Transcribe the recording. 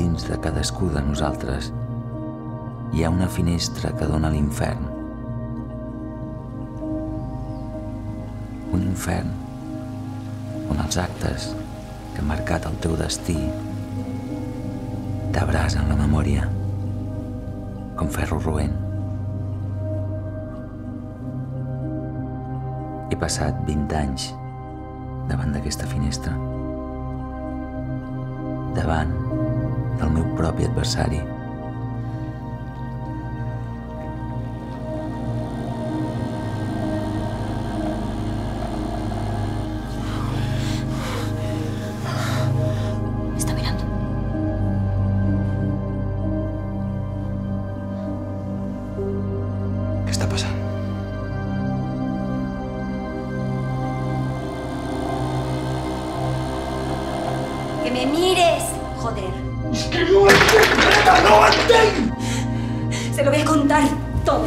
dins de cadascú de nosaltres hi ha una finestra que dona a l'infern. Un infern on els actes que han marcat el teu destí t'abrasen la memòria com ferro roent. He passat 20 anys davant d'aquesta finestra, davant del meu propi adversari. Está mirando. Què està passant? ¡Que me mires! ¡Joder! És que no ho entenc, Greta, no ho entenc! Se lo voy a contar todo.